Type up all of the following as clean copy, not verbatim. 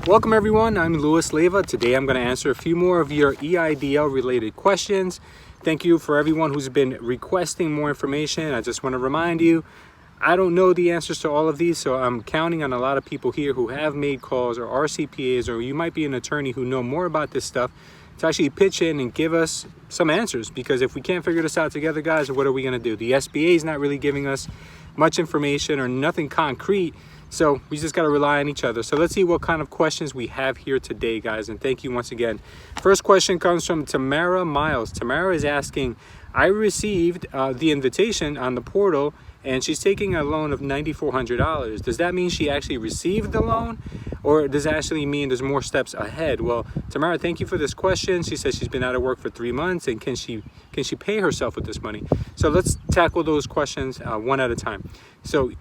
Welcome everyone, I'm Louis Leyva. Today I'm going to answer a few more of your EIDL related questions. Thank you for everyone who's been requesting more information. I just want to remind you, I don't know the answers to all of these, so I'm counting on a lot of people here who have made calls or are CPAs, or you might be an attorney who know more about this stuff, to actually pitch in and give us some answers. Because if we can't figure this out together, guys, what are we going to do? The SBA is not really giving us much information or nothing concrete, so we just got to rely on each other. So let's see what kind of questions we have here today, guys, and thank you once again. First question comes from Tamara Miles. Tamara is asking, I received the invitation on the portal and she's taking a loan of $9,400. Does that mean she actually received the loan, or does that actually mean there's more steps ahead? Well, Tamara, thank you for this question. She says she's been out of work for 3 months, and can she pay herself with this money? So let's tackle those questions one at a time. So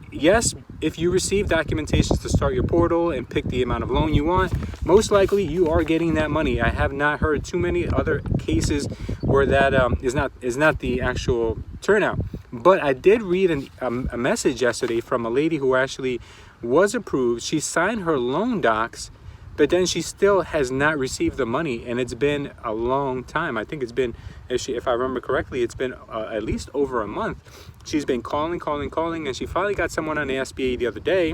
yes, if you receive documentations to start your portal and pick the amount of loan you want, most likely you are getting that money. I have not heard too many other cases where that is not the actual turnout. But I did read a message yesterday from a lady who actually was approved. She signed her loan docs, but then she still has not received the money, and it's been a long time. I think it's been, if I remember correctly, it's been at least over a month. She's been calling, and she finally got someone on the SBA the other day,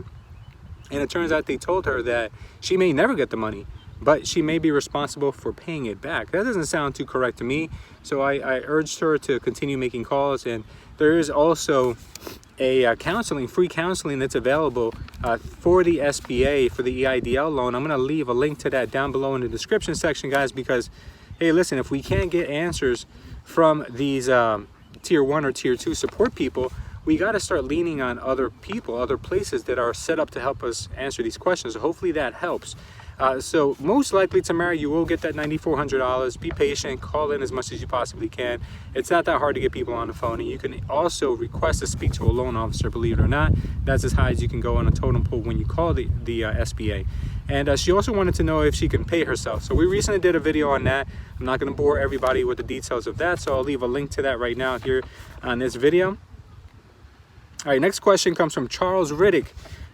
and it turns out they told her that she may never get the money, but she may be responsible for paying it back. That doesn't sound too correct to me, so I urged her to continue making calls. And there is also a free counseling that's available for the SBA, for the EIDL loan. I'm going to leave a link to that down below in the description section, guys, because, hey, listen, if we can't get answers from these tier 1 or tier 2 support people, we got to start leaning on other people, other places that are set up to help us answer these questions. So hopefully that helps. So most likely, Tamara, you will get that $9,400. Be patient, call in as much as you possibly can. It's not that hard to get people on the phone, and you can also request to speak to a loan officer, believe it or not. That's as high as you can go on a totem pole when you call the SBA. And she also wanted to know if she can pay herself. So we recently did a video on that. I'm not going to bore everybody with the details of that, so I'll leave a link to that right now here on this video. All right, next question comes from Charles Riddick.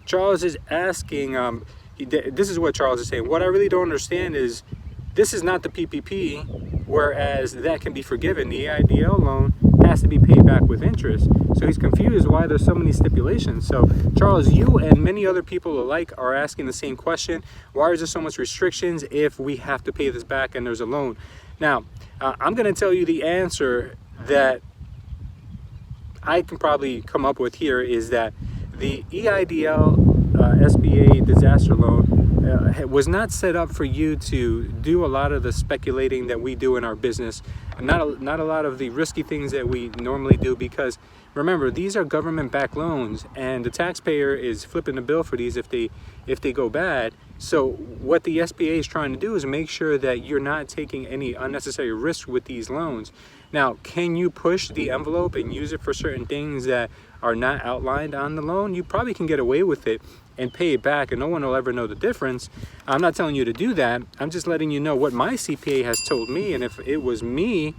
Charles is asking, this is what Charles is saying. What I really don't understand is, this is not the PPP, whereas that can be forgiven. The EIDL loan has to be paid back with interest. So he's confused why there's so many stipulations. So Charles, you and many other people alike are asking the same question. Why is there so much restrictions if we have to pay this back and there's a loan? Now, I'm going to tell you the answer that I can probably come up with here is that the EIDL SBA disaster loan was not set up for you to do a lot of the speculating that we do in our business, and not a lot of the risky things that we normally do, because remember, these are government-backed loans, and the taxpayer is flipping the bill for these if they go bad. So what the SBA is trying to do is make sure that you're not taking any unnecessary risk with these loans. Now, can you push the envelope and use it for certain things that are not outlined on the loan? You probably can get away with it and pay it back, and no one will ever know the difference. I'm not telling you to do that. I'm just letting you know what my CPA has told me, and if it was me,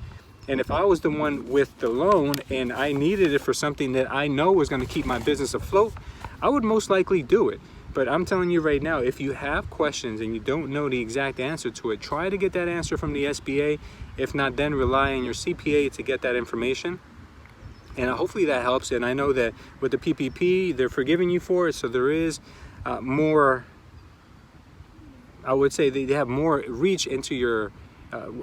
and if I was the one with the loan and I needed it for something that I know was going to keep my business afloat, I would most likely do it. But I'm telling you right now, if you have questions and you don't know the exact answer to it, try to get that answer from the SBA. If not, then rely on your CPA to get that information. And hopefully that helps. And I know that with the PPP, they're forgiving you for it. So there is more, I would say they have more reach into your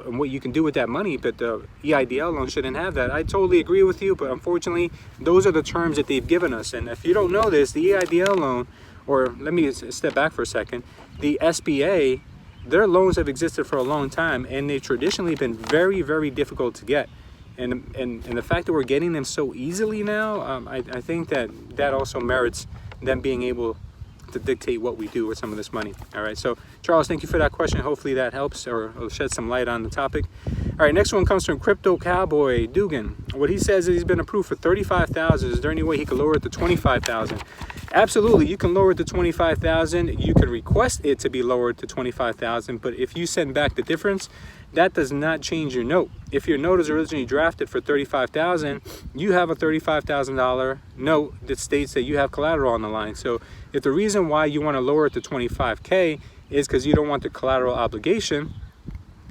what you can do with that money, but the EIDL loan shouldn't have that. I totally agree with you, but unfortunately, those are the terms that they've given us. And if you don't know this, the EIDL loan, or let me step back for a second, the SBA, their loans have existed for a long time, and they've traditionally been very, very difficult to get. And the fact that we're getting them so easily now, I think that also merits them being able to dictate what we do with some of this money. All right, so Charles, thank you for that question. Hopefully that helps or shed some light on the topic. All right, next one comes from Crypto Cowboy Dugan. What he says is he's been approved for $35,000. Is there any way he could lower it to $25,000? Absolutely, you can lower it to $25,000. You can request it to be lowered to $25,000, but if you send back the difference, that does not change your note. If your note is originally drafted for $35,000, you have a $35,000 note that states that you have collateral on the line. So if the reason why you want to lower it to $25K is because you don't want the collateral obligation,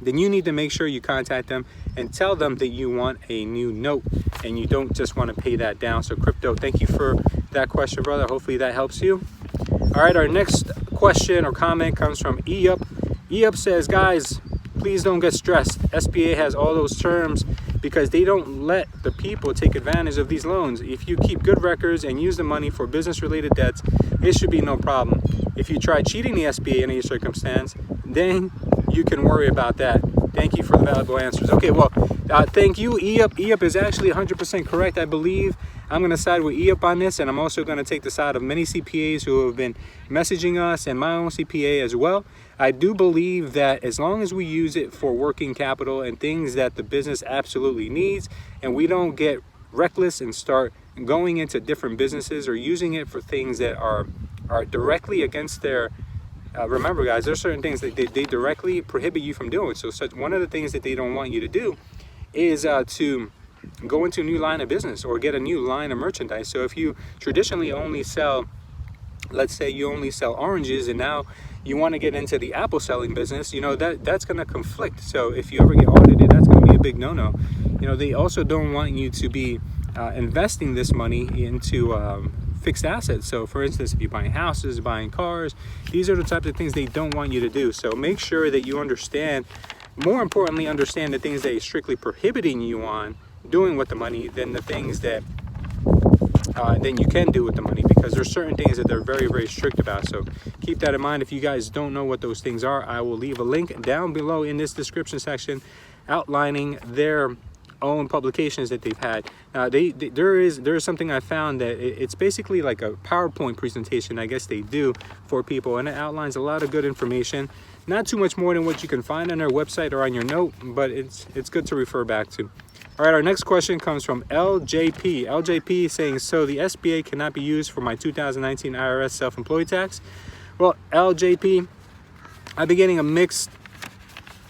then you need to make sure you contact them and tell them that you want a new note and you don't just want to pay that down. So crypto, thank you for that question, brother. Hopefully that helps you. All right, our next question or comment comes from E-Up. E-Up says, guys, please don't get stressed. SBA has all those terms because they don't let the people take advantage of these loans. If you keep good records and use the money for business-related debts, it should be no problem. If you try cheating the SBA in any circumstance, then you can worry about that. Thank you for the valuable answers. Okay, well, thank you, E-Up. E-Up is actually 100% correct, I believe. I'm going to side with E-Up on this, and I'm also going to take the side of many CPAs who have been messaging us and my own CPA as well. I do believe that as long as we use it for working capital and things that the business absolutely needs, and we don't get reckless and start going into different businesses or using it for things that are directly against their remember, guys, there's certain things that they directly prohibit you from doing. So one of the things that they don't want you to do is to go into a new line of business or get a new line of merchandise. So if you traditionally only sell, let's say you only sell oranges, and now you want to get into the apple selling business, you know, that's going to conflict. So if you ever get audited, that's going to be a big no-no. You know, they also don't want you to be investing this money into fixed assets. So for instance, if you're buying houses, buying cars, these are the types of things they don't want you to do. So make sure that you understand, more importantly, understand the things that are strictly prohibiting you on doing with the money than the things that then you can do with the money, because there's certain things that they're very, very strict about. So keep that in mind. If you guys don't know what those things are, I will leave a link down below in this description section outlining their own publications that they've had. Now there is something I found that it's basically like a PowerPoint presentation, I guess they do for people, and it outlines a lot of good information. Not too much more than what you can find on their website or on your note, but it's good to refer back to. All right, our next question comes from LJP. LJP saying, so the SBA cannot be used for my 2019 IRS self-employed tax? Well, LJP, I've been getting a mixed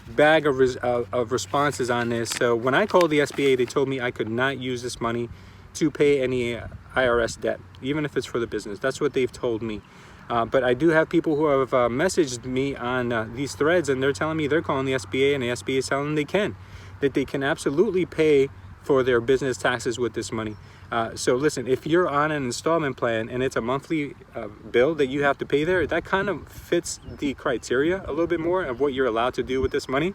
bag of responses on this. So when I called the SBA, they told me I could not use this money to pay any IRS debt, even if it's for the business. That's what they've told me. But I do have people who have messaged me on these threads, and they're telling me they're calling the SBA, and the SBA is telling them that they can absolutely pay for their business taxes with this money. So listen, if you're on an installment plan and it's a monthly bill that you have to pay there, that kind of fits the criteria a little bit more of what you're allowed to do with this money.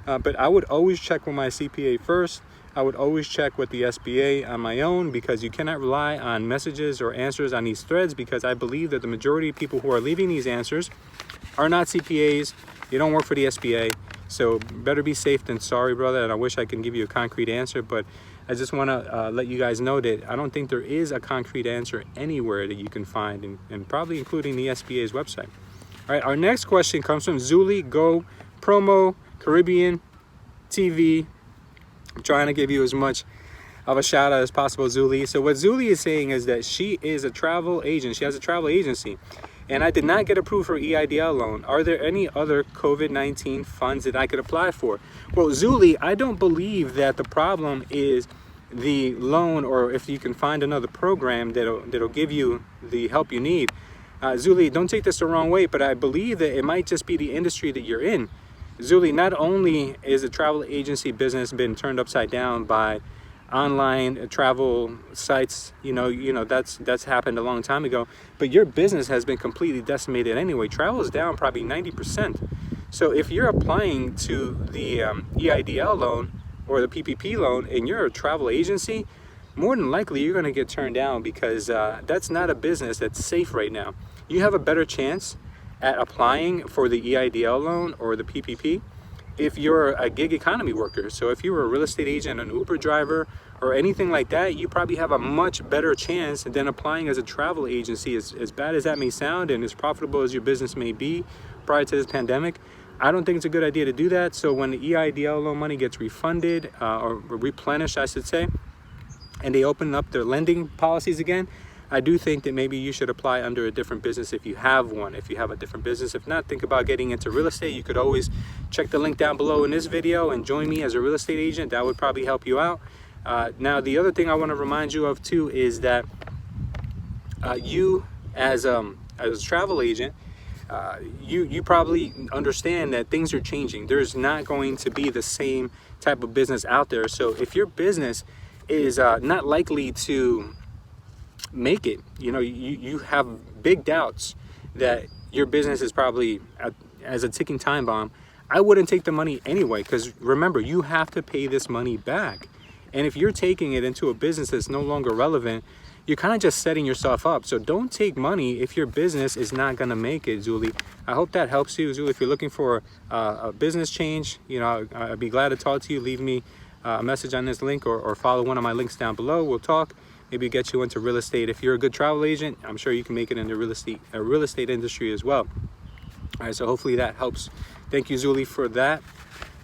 But I would always check with my CPA first. I would always check with the SBA on my own, because you cannot rely on messages or answers on these threads, because I believe that the majority of people who are leaving these answers are not CPAs. You don't work for the SBA. So better be safe than sorry, brother. And I wish I can give you a concrete answer, but I just want to let you guys know that I don't think there is a concrete answer anywhere that you can find, and probably including the SBA's website. All right, our next question comes from Zuli Go Promo Caribbean TV. I'm trying to give you as much of a shout out as possible, Zuli. So what Zuli is saying is that she is a travel agent. She has a travel agency. And I did not get approved for EIDL loan. Are there any other COVID-19 funds that I could apply for? Well, Zuli, I don't believe that the problem is the loan, or if you can find another program that'll give you the help you need. Zuli, don't take this the wrong way, but I believe that it might just be the industry that you're in. Zuli, not only is the travel agency business been turned upside down by online travel sites, you know that's happened a long time ago, but your business has been completely decimated anyway. Travel is down probably 90%. So if you're applying to the EIDL loan or the PPP loan and you're a travel agency, more than likely you're going to get turned down, because that's not a business that's safe right now. You have a better chance at applying for the EIDL loan or the PPP if you're a gig economy worker. So if you were a real estate agent, an Uber driver, or anything like that, you probably have a much better chance than applying as a travel agency. As bad as that may sound, and as profitable as your business may be prior to this pandemic, I don't think it's a good idea to do that. So when the EIDL loan money gets refunded or replenished, I should say, and they open up their lending policies again, I do think that maybe you should apply under a different business if you have one, if you have a different business. If not, think about getting into real estate. You could always check the link down below in this video and join me as a real estate agent. That would probably help you out. Now, the other thing I want to remind you of too is that you as a travel agent, you probably understand that things are changing. There's not going to be the same type of business out there. So if your business is not likely to make it, you have big doubts that your business is probably as a ticking time bomb, I wouldn't take the money anyway, because remember, you have to pay this money back. And if you're taking it into a business that's no longer relevant, you're kind of just setting yourself up. So don't take money if your business is not going to make it, Zuli. I hope that helps you, Zuli. If you're looking for a business change, I'd be glad to talk to you. Leave me a message on this link, or follow one of my links down below. We'll talk. Maybe get you into real estate. If you're a good travel agent, I'm sure you can make it in the real estate industry as well. All right, so hopefully that helps. Thank you, Zuli, for that.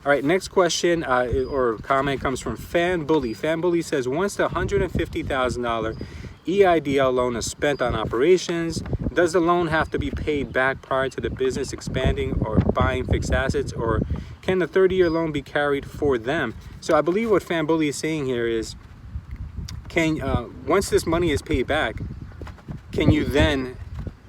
All right, next question or comment comes from Fan Bully. Fan Bully says, once the $150,000 EIDL loan is spent on operations, does the loan have to be paid back prior to the business expanding or buying fixed assets, or can the 30-year loan be carried for them? So I believe what Fan Bully is saying here is, once this money is paid back, can you then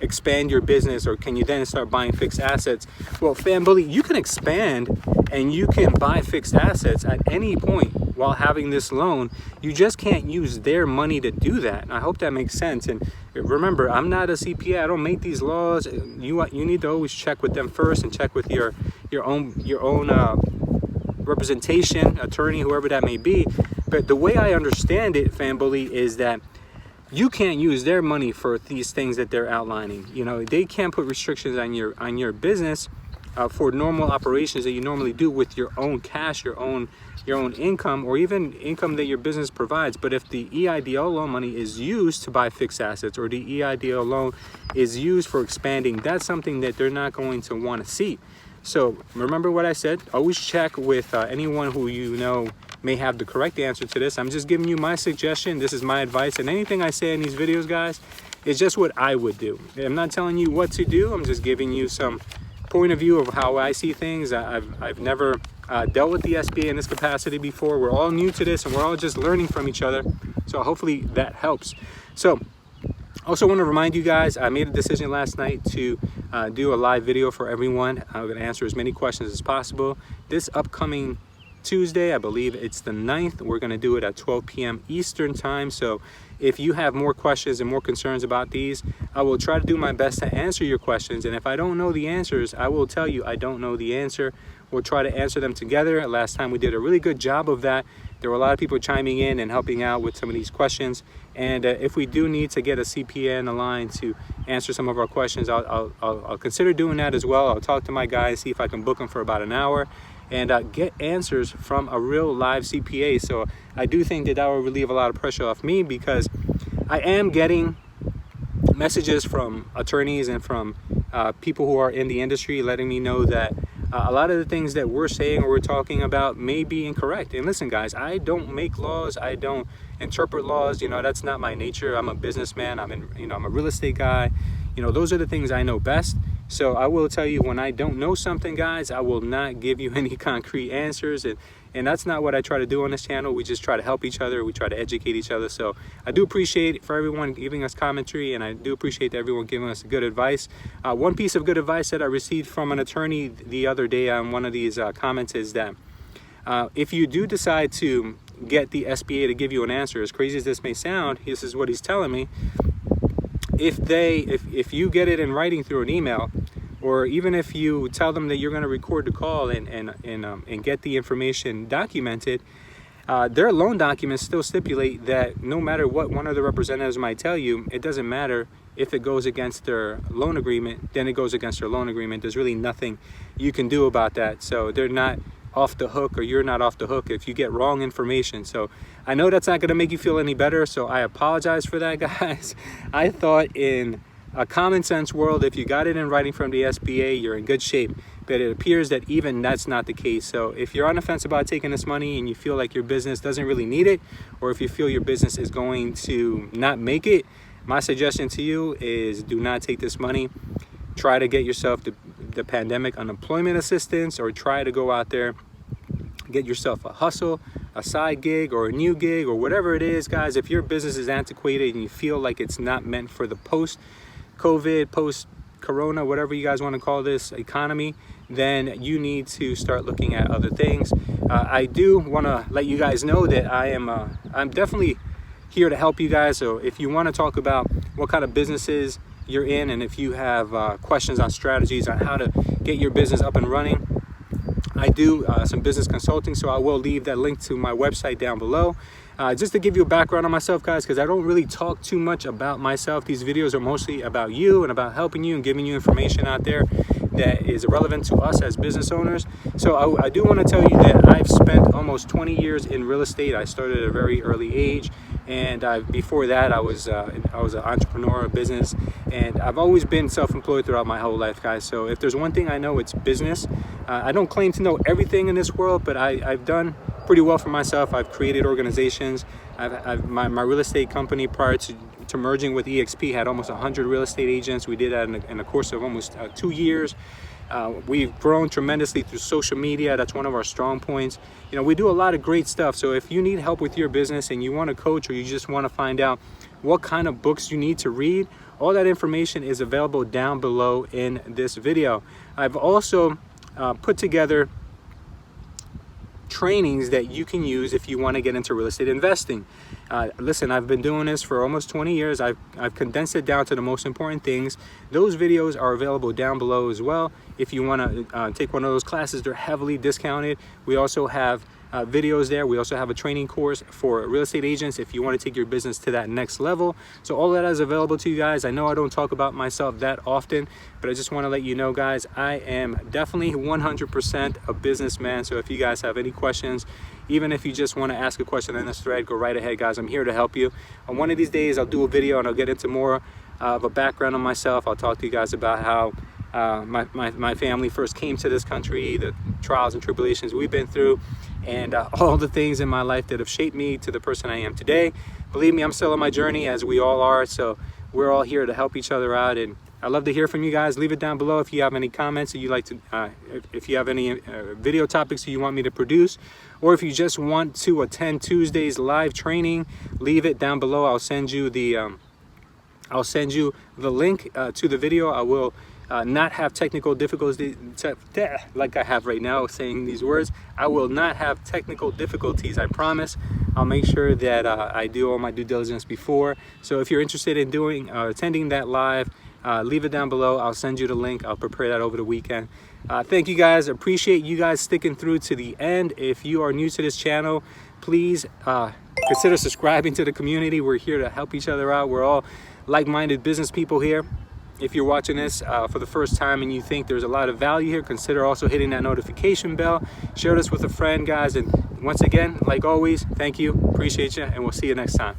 expand your business, or can you then start buying fixed assets? Well, Fan Bully, you can expand and you can buy fixed assets at any point while having this loan. You just can't use their money to do that. And I hope that makes sense. And remember, I'm not a CPA. I don't make these laws. You need to always check with them first, and check with your own representation, attorney, whoever that may be. But the way I understand it, Fan Bully, is that you can't use their money for these things that they're outlining. They can't put restrictions on your business for normal operations that you normally do with your own cash, your own income, or even income that your business provides. But if the EIDL loan money is used to buy fixed assets, or the EIDL loan is used for expanding, that's something that they're not going to want to see. So remember what I said. Always check with anyone who may have the correct answer to this. I'm just giving you my suggestion. This is my advice, and anything I say in these videos, guys, is just what I would do. I'm not telling you what to do. I'm just giving you some point of view of how I see things. I've never dealt with the SBA in this capacity before. We're all new to this, and we're all just learning from each other. So hopefully that helps. So also want to remind you guys, I made a decision last night to do a live video for everyone. I'm going to answer as many questions as possible. This upcoming Tuesday, I believe it's the 9th, we're going to do it at 12 p.m. Eastern time. So if you have more questions and more concerns about these, I will try to do my best to answer your questions. And if I don't know the answers, I will tell you I don't know the answer. We'll try to answer them together. Last time we did a really good job of that. There were a lot of people chiming in and helping out with some of these questions. And if we do need to get a CPA on the line to answer some of our questions, I'll consider doing that as well. I'll talk to my guy and see if I can book him for about an hour and get answers from a real live CPA. So I do think that will relieve a lot of pressure off me, because I am getting messages from attorneys and from people who are in the industry letting me know that a lot of the things that we're saying or we're talking about may be incorrect. And listen, guys, I don't make laws. I don't interpret laws. That's not my nature. I'm a businessman. I'm a real estate guy. Those are the things I know best. So I will tell you, when I don't know something, guys, I will not give you any concrete answers. And that's not what I try to do on this channel. We just try to help each other. We try to educate each other. So I do appreciate for everyone giving us commentary, and I do appreciate everyone giving us good advice. One piece of good advice that I received from an attorney the other day on one of these comments is that if you do decide to get the SBA to give you an answer, as crazy as this may sound, this is what he's telling me. If you get it in writing through an email, or even if you tell them that you're going to record the call and get the information documented, their loan documents still stipulate that no matter what one of the representatives might tell you, it doesn't matter if it goes against their loan agreement, then it goes against their loan agreement. There's really nothing you can do about that. So they're not off the hook, or you're not off the hook if you get wrong information. So I know that's not going to make you feel any better, so I apologize for that, guys. I thought in a common sense world, if you got it in writing from the SBA, you're in good shape. But it appears that even that's not the case. So if you're on the fence about taking this money and you feel like your business doesn't really need it, or if you feel your business is going to not make it, my suggestion to you is do not take this money. Try to get yourself the pandemic unemployment assistance, or try to go out there, get yourself a hustle, a side gig, or a new gig, or whatever it is, guys. If your business is antiquated and you feel like it's not meant for the post-COVID, corona, whatever you guys want to call this economy, then you need to start looking at other things. I do want to let you guys know that I'm definitely here to help you guys. So if you want to talk about what kind of businesses you're in, and if you have questions on strategies on how to get your business up and running, I do some business consulting, so I will leave that link to my website down below. Just to give you a background on myself, guys, because I don't really talk too much about myself. These videos are mostly about you and about helping you and giving you information out there that is relevant to us as business owners. So I do want to tell you that I've spent almost 20 years in real estate. I started at a very early age, and before that I was an entrepreneur of business, and I've always been self-employed throughout my whole life, guys. So if there's one thing I know, it's business. I don't claim to know everything in this world, but I've done pretty well for myself. I've created organizations. My real estate company, prior to merging with EXP, had almost 100 real estate agents. We did that in the course of almost 2 years. We've grown tremendously through social media. That's one of our strong points. You know, we do a lot of great stuff. So if you need help with your business and you want to coach, or you just want to find out what kind of books you need to read, all that information is available down below in this video. I've also put together trainings that you can use if you want to get into real estate investing. Listen, I've been doing this for almost 20 years. I've condensed it down to the most important things. Those videos are available down below as well. If you want to take one of those classes, they're heavily discounted. We also have videos there. We also have a training course for real estate agents if you want to take your business to that next level. So all that is available to you guys. I know I don't talk about myself that often, but I just want to let you know, guys, I am definitely 100% a businessman. So if you guys have any questions, even if you just want to ask a question in this thread, go right ahead, guys. I'm here to help you. On one of these days, I'll do a video and I'll get into more of a background on myself. I'll talk to you guys about how my family first came to this country, the trials and tribulations we've been through, and all the things in my life that have shaped me to the person I am today. Believe me, I'm still on my journey, as we all are. So we're all here to help each other out, and I'd love to hear from you guys. Leave it down below if you have any comments, or you like to, if you have any video topics that you want me to produce, or if you just want to attend Tuesday's live training, leave it down below. I'll send you the link to the video. I will not have technical difficulties, like I have right now saying these words. I will not have technical difficulties, I promise. I'll make sure that I do all my due diligence before. So if you're interested in attending that live, leave it down below. I'll send you the link. I'll prepare that over the weekend. Thank you guys. Appreciate you guys sticking through to the end. If you are new to this channel, please consider subscribing to the community. We're here to help each other out. We're all like-minded business people here. If you're watching this for the first time and you think there's a lot of value here, consider also hitting that notification bell. Share this with a friend, guys. And once again, like always, thank you. Appreciate you. And we'll see you next time.